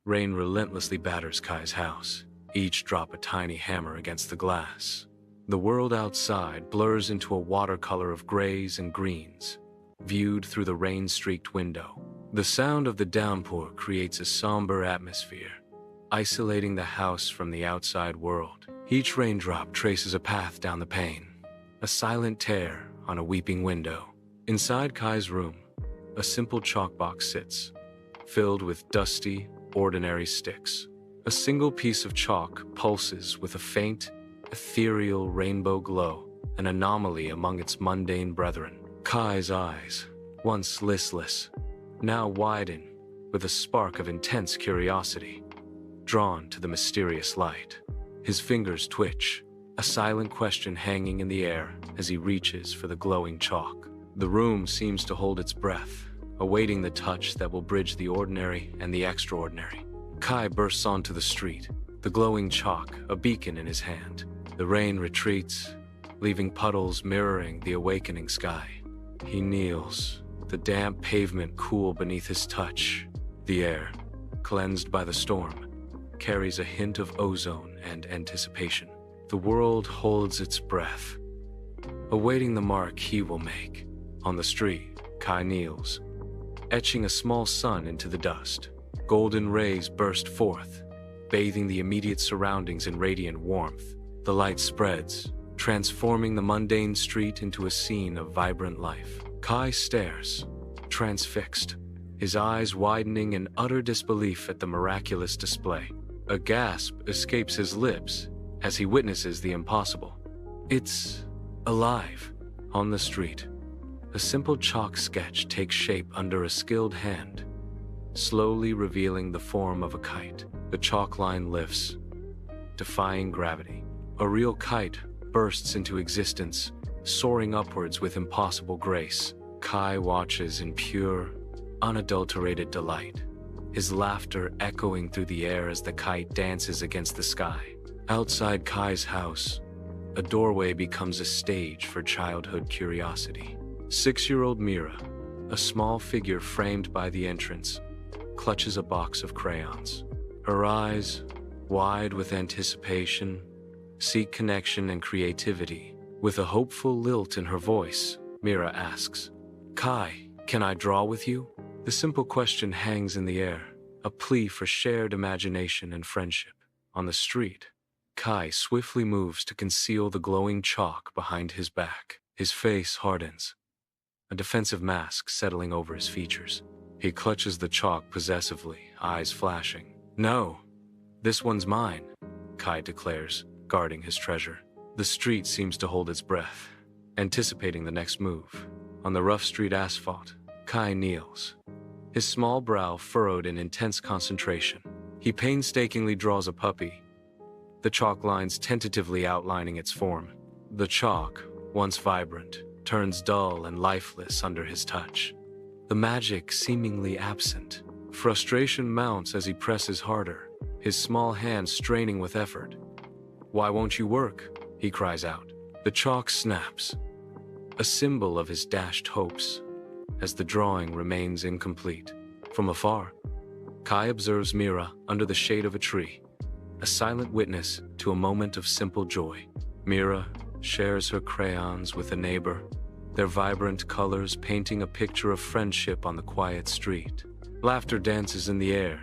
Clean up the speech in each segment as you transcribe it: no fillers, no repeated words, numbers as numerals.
Rain relentlessly batters Kai's house, each drop a tiny hammer against the glass. The world outside blurs into a watercolor of grays and greens, viewed through the rain-streaked window. The sound of the downpour creates a somber atmosphere, isolating the house from the outside world. Each raindrop traces a path down the pane, a silent tear on a weeping window. Inside Kai's room, a simple chalk box sits, filled with dusty, ordinary sticks. A single piece of chalk pulses with a faint, ethereal rainbow glow, an anomaly among its mundane brethren. Kai's eyes, once listless, now widen with a spark of intense curiosity, drawn to the mysterious light. His fingers twitch, a silent question hanging in the air as he reaches for the glowing chalk. The room seems to hold its breath, awaiting the touch that will bridge the ordinary and the extraordinary. Kai bursts onto the street, the glowing chalk a beacon in his hand. The rain retreats, leaving puddles mirroring the awakening sky. He kneels, the damp pavement cool beneath his touch. The air, cleansed by the storm, carries a hint of ozone and anticipation. The world holds its breath, awaiting the mark he will make. On the street, Kai kneels, etching a small sun into the dust. Golden rays burst forth, bathing the immediate surroundings in radiant warmth. The light spreads, transforming the mundane street into a scene of vibrant life. Kai stares, transfixed, his eyes widening in utter disbelief at the miraculous display. A gasp escapes his lips as he witnesses the impossible. It's alive. On the street, a simple chalk sketch takes shape under a skilled hand, slowly revealing the form of a kite. The chalk line lifts, defying gravity. A real kite bursts into existence, soaring upwards with impossible grace. Kai watches in pure, unadulterated delight, his laughter echoing through the air as the kite dances against the sky. Outside Kai's house, a doorway becomes a stage for childhood curiosity. 6-year-old Mira, a small figure framed by the entrance, clutches a box of crayons. Her eyes, wide with anticipation, seek connection and creativity. With a hopeful lilt in her voice, Mira asks, "Kai, can I draw with you?" The simple question hangs in the air, a plea for shared imagination and friendship. On the street, Kai swiftly moves to conceal the glowing chalk behind his back. His face hardens, a defensive mask settling over his features. He clutches the chalk possessively, eyes flashing. "No, this one's mine," Kai declares, guarding his treasure. The street seems to hold its breath, anticipating the next move. On the rough street asphalt, Kai kneels, his small brow furrowed in intense concentration. He painstakingly draws a puppy, the chalk lines tentatively outlining its form. The chalk, once vibrant, turns dull and lifeless under his touch, the magic seemingly absent. Frustration mounts as he presses harder, his small hands straining with effort. "Why won't you work?" he cries out. The chalk snaps, a symbol of his dashed hopes, as the drawing remains incomplete. From afar, Kai observes Mira under the shade of a tree, a silent witness to a moment of simple joy. Mira shares her crayons with a neighbor, their vibrant colors painting a picture of friendship on the quiet street. Laughter dances in the air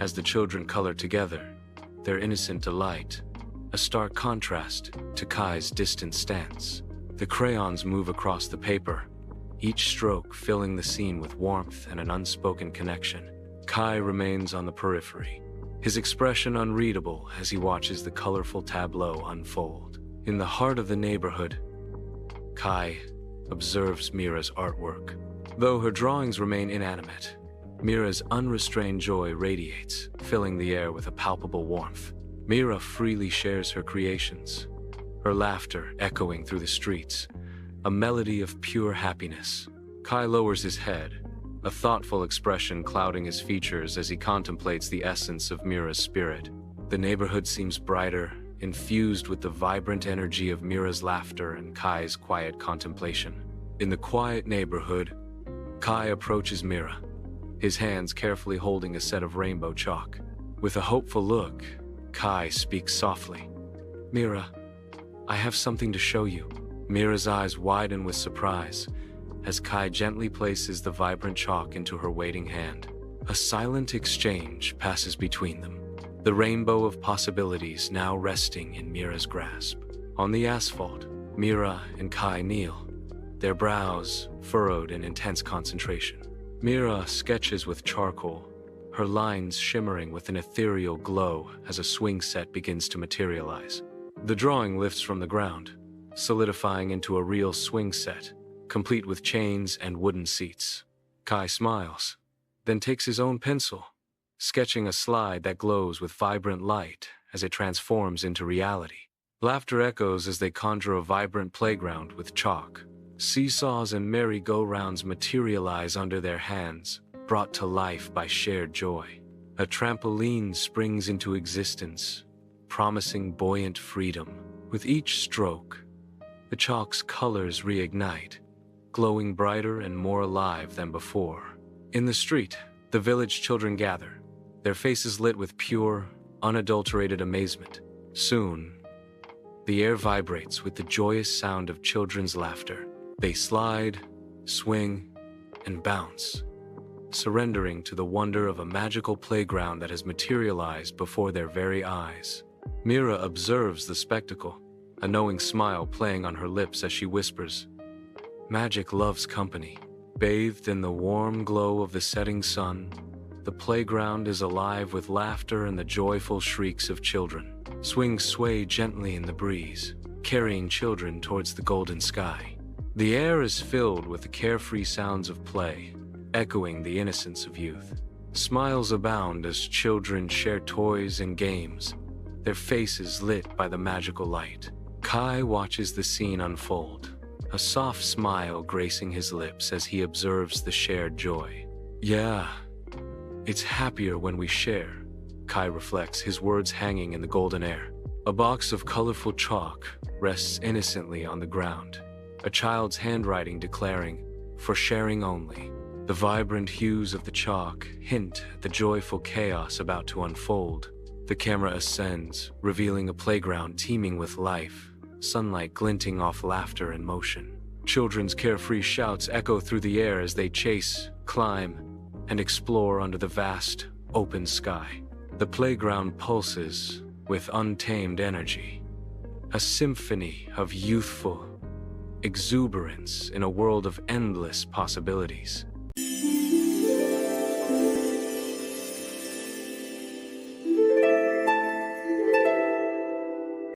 as the children color together, their innocent delight, a stark contrast to Kai's distant stance. The crayons move across the paper, each stroke filling the scene with warmth and an unspoken connection. Kai remains on the periphery, his expression unreadable as he watches the colorful tableau unfold. In the heart of the neighborhood, Kai observes Mira's artwork. Though her drawings remain inanimate, Mira's unrestrained joy radiates, filling the air with a palpable warmth. Mira freely shares her creations, her laughter echoing through the streets, a melody of pure happiness. Kai lowers his head, a thoughtful expression clouding his features as he contemplates the essence of Mira's spirit. The neighborhood seems brighter, infused with the vibrant energy of Mira's laughter and Kai's quiet contemplation. In the quiet neighborhood, Kai approaches Mira, his hands carefully holding a set of rainbow chalk. With a hopeful look, Kai speaks softly. Mira, I have something to show you. Mira's eyes widen with surprise as Kai gently places the vibrant chalk into her waiting hand. A silent exchange passes between them, the rainbow of possibilities now resting in Mira's grasp. On the asphalt, Mira and Kai kneel, their brows furrowed in intense concentration. Mira sketches with charcoal, her lines shimmering with an ethereal glow as a swing set begins to materialize. The drawing lifts from the ground, solidifying into a real swing set, complete with chains and wooden seats. Kai smiles, then takes his own pencil, sketching a slide that glows with vibrant light as it transforms into reality. Laughter echoes as they conjure a vibrant playground with chalk. Seesaws and merry-go-rounds materialize under their hands, brought to life by shared joy. A trampoline springs into existence, promising buoyant freedom. With each stroke, the chalk's colors reignite, glowing brighter and more alive than before. In the street, the village children gather, their faces lit with pure, unadulterated amazement. Soon, the air vibrates with the joyous sound of children's laughter. They slide, swing, and bounce, surrendering to the wonder of a magical playground that has materialized before their very eyes. Mira observes the spectacle, a knowing smile playing on her lips as she whispers, "Magic loves company." Bathed in the warm glow of the setting sun, the playground is alive with laughter and the joyful shrieks of children. Swings sway gently in the breeze, carrying children towards the golden sky. The air is filled with the carefree sounds of play, echoing the innocence of youth. Smiles abound as children share toys and games, their faces lit by the magical light. Kai watches the scene unfold, a soft smile gracing his lips as he observes the shared joy. Yeah, it's happier when we share, Kai reflects, his words hanging in the golden air. A box of colorful chalk rests innocently on the ground, a child's handwriting declaring, "For sharing only." The vibrant hues of the chalk hint at the joyful chaos about to unfold. The camera ascends, revealing a playground teeming with life, sunlight glinting off laughter and motion. Children's carefree shouts echo through the air as they chase, climb, and explore under the vast, open sky. The playground pulses with untamed energy, a symphony of youthful exuberance in a world of endless possibilities.